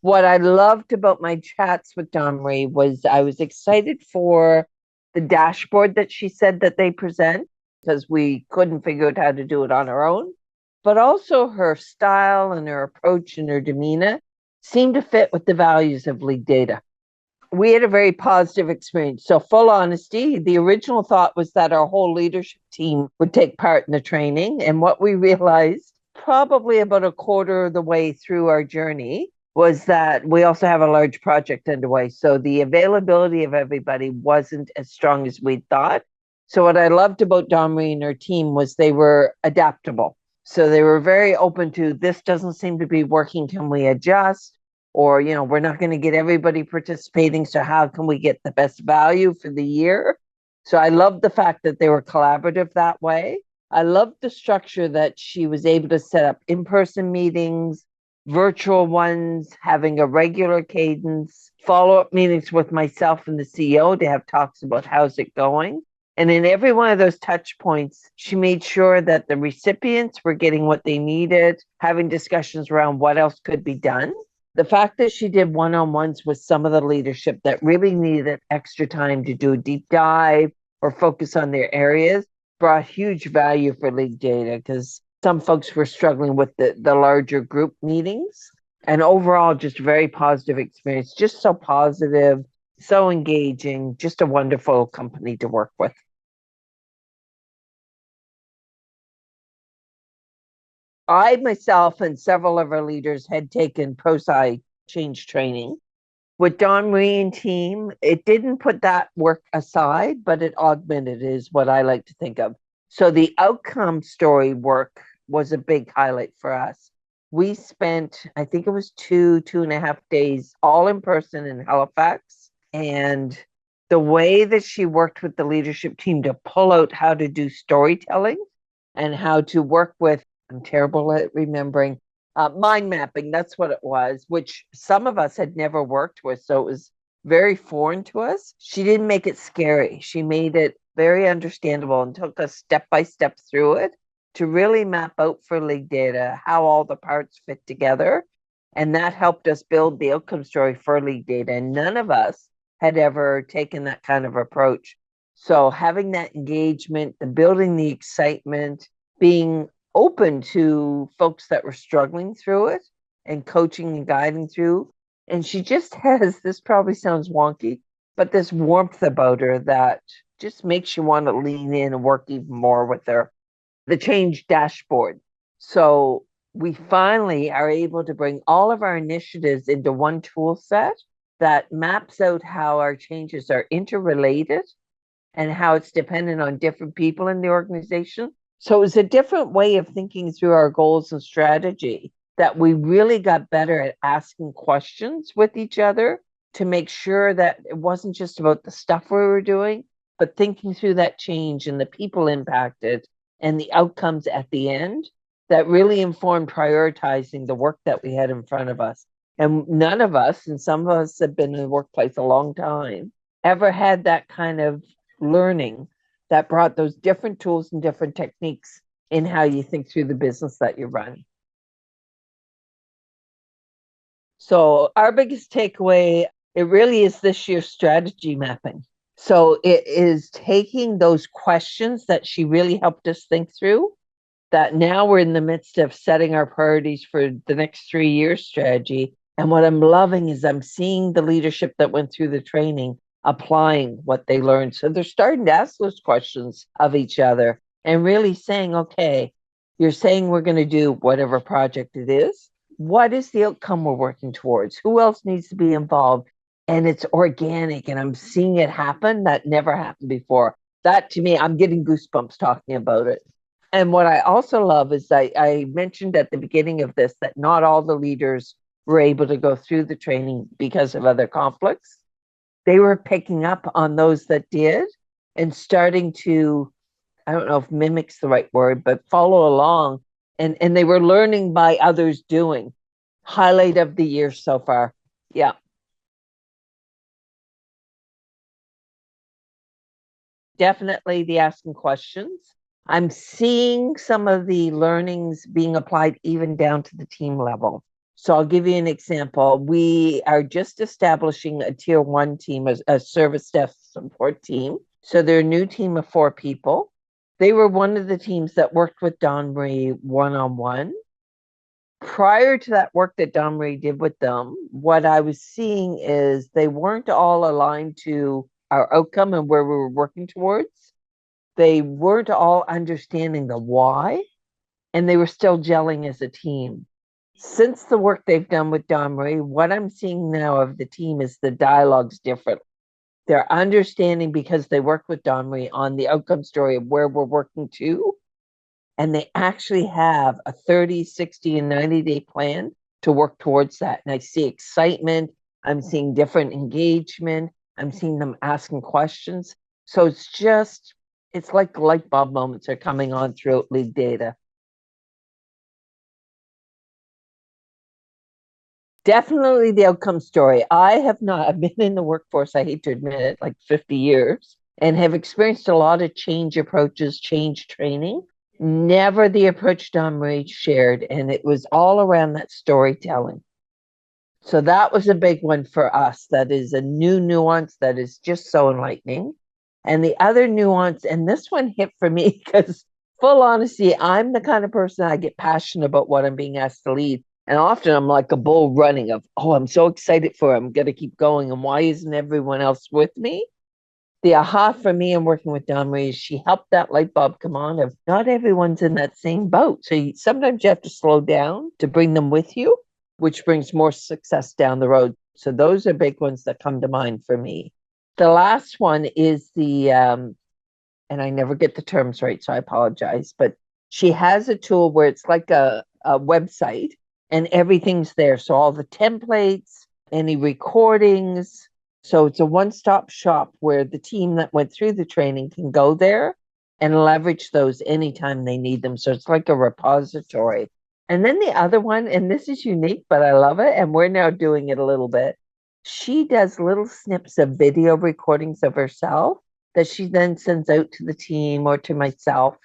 What I loved about my chats with Marie was I was excited for the dashboard that she said that they present because we couldn't figure out how to do it on our own. But also her style and her approach and her demeanor seemed to fit with the values of League Data. We had a very positive experience. So, full honesty, the original thought was that our whole leadership team would take part in the training. And what we realized, probably about a quarter of the way through our journey, was that we also have a large project underway. So, the availability of everybody wasn't as strong as we thought. So, what I loved about Marie and her team was they were adaptable. So, they were very open to this doesn't seem to be working. Can we adjust? Or, we're not going to get everybody participating. So how can we get the best value for the year? So I love the fact that they were collaborative that way. I love the structure that she was able to set up in-person meetings, virtual ones, having a regular cadence, follow-up meetings with myself and the CEO to have talks about how's it going. And in every one of those touch points, she made sure that the recipients were getting what they needed, having discussions around what else could be done. The fact that she did one-on-ones with some of the leadership that really needed extra time to do a deep dive or focus on their areas brought huge value for League Data because some folks were struggling with the larger group meetings. And overall, just very positive experience, just so positive, so engaging, just a wonderful company to work with. I myself and several of our leaders had taken ProSci change training. With Marie and team, it didn't put that work aside, but it augmented is what I like to think of. So the outcome story work was a big highlight for us. We spent, I think it was 2.5 days, all in person in Halifax. And the way that she worked with the leadership team to pull out how to do storytelling and how to work with, I'm terrible at remembering, mind mapping, that's what it was, which some of us had never worked with. So it was very foreign to us. She didn't make it scary. She made it very understandable and took us step by step through it to really map out for League Data how all the parts fit together. And that helped us build the outcome story for League Data. And none of us had ever taken that kind of approach. So having that engagement, the building the excitement, being open to folks that were struggling through it and coaching and guiding through. And she just has, this probably sounds wonky, but this warmth about her that just makes you want to lean in and work even more with her. The change dashboard. So we finally are able to bring all of our initiatives into one tool set that maps out how our changes are interrelated and how it's dependent on different people in the organization. So it was a different way of thinking through our goals and strategy that we really got better at asking questions with each other to make sure that it wasn't just about the stuff we were doing, but thinking through that change and the people impacted and the outcomes at the end that really informed prioritizing the work that we had in front of us. And none of us, and some of us have been in the workplace a long time, ever had that kind of learning that brought those different tools and different techniques in how you think through the business that you run. So our biggest takeaway, it really is this year's strategy mapping. So it is taking those questions that she really helped us think through, that now we're in the midst of setting our priorities for the next 3 years strategy. And what I'm loving is I'm seeing the leadership that went through the training applying what they learned. So they're starting to ask those questions of each other and really saying, okay, you're saying we're going to do whatever project it is. What is the outcome we're working towards? Who else needs to be involved? And it's organic, and I'm seeing it happen that never happened before. That, to me, I'm getting goosebumps talking about it. And what I also love is I mentioned at the beginning of this that not all the leaders were able to go through the training because of other conflicts. They were picking up on those that did and starting to, I don't know if mimic's the right word, but follow along. And they were learning by others doing. Highlight of the year so far. Yeah. Definitely the asking questions. I'm seeing some of the learnings being applied even down to the team level. So I'll give you an example. We are just establishing a tier one team, a service desk support team. So they're a new team of 4 people. They were one of the teams that worked with Don Marie one-on-one. Prior to that work that Don Marie did with them, what I was seeing is they weren't all aligned to our outcome and where we were working towards. They weren't all understanding the why, and they were still gelling as a team. Since the work they've done with Don Marie, what I'm seeing now of the team is the dialogue's different. They're understanding because they work with Don Marie on the outcome story of where we're working to. And they actually have a 30, 60, and 90-day plan to work towards that. And I see excitement. I'm seeing different engagement. I'm seeing them asking questions. So it's like light bulb moments are coming on throughout lead data. Definitely the outcome story. I've been in the workforce, I hate to admit it, like 50 years, and have experienced a lot of change approaches, change training. Never the approach Don Marie shared, and it was all around that storytelling. So that was a big one for us. That is a new nuance that is just so enlightening. And the other nuance, and this one hit for me because, full honesty, I'm the kind of person I get passionate about what I'm being asked to lead. And often I'm like a bull running of, oh, I'm so excited for it. I'm going to keep going. And why isn't everyone else with me? The aha for me in working with Don Marie is she helped that light bulb come on of not everyone's in that same boat. So sometimes you have to slow down to bring them with you, which brings more success down the road. So those are big ones that come to mind for me. The last one is and I never get the terms right, so I apologize, but she has a tool where it's like a website and everything's there. So all the templates, any recordings. So it's a one-stop shop where the team that went through the training can go there and leverage those anytime they need them. So it's like a repository. And then the other one, and this is unique, but I love it, and we're now doing it a little bit. She does little snips of video recordings of herself that she then sends out to the team or to myself.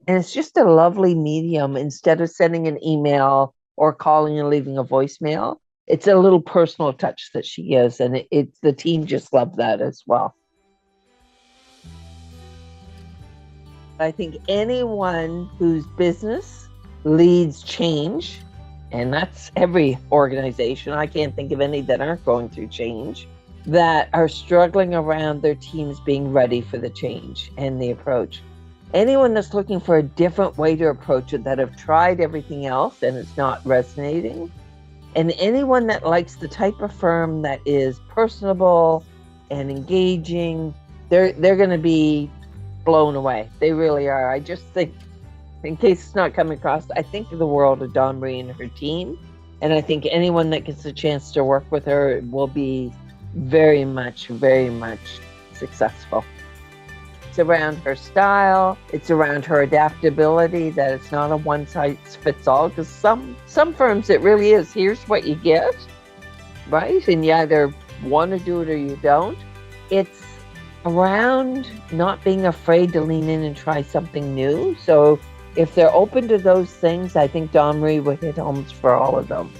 And it's just a lovely medium. Instead of sending an email or calling and leaving a voicemail, it's a little personal touch that she gives. And the team just love that as well. I think anyone whose business leads change, and that's every organization, I can't think of any that aren't going through change, that are struggling around their teams being ready for the change and the approach. Anyone that's looking for a different way to approach it, that have tried everything else and it's not resonating, and anyone that likes the type of firm that is personable and engaging, they're going to be blown away. They really are. I just think, in case it's not coming across, I think of the world of Don Marie and her team, and I think anyone that gets a chance to work with her will be very much successful. It's around her style. It's around her adaptability, that it's not a one size fits all, because some firms it really is, here's what you get, right? And you either want to do it or you don't. It's around not being afraid to lean in and try something new. So if they're open to those things, I think Don Marie would hit homes for all of them.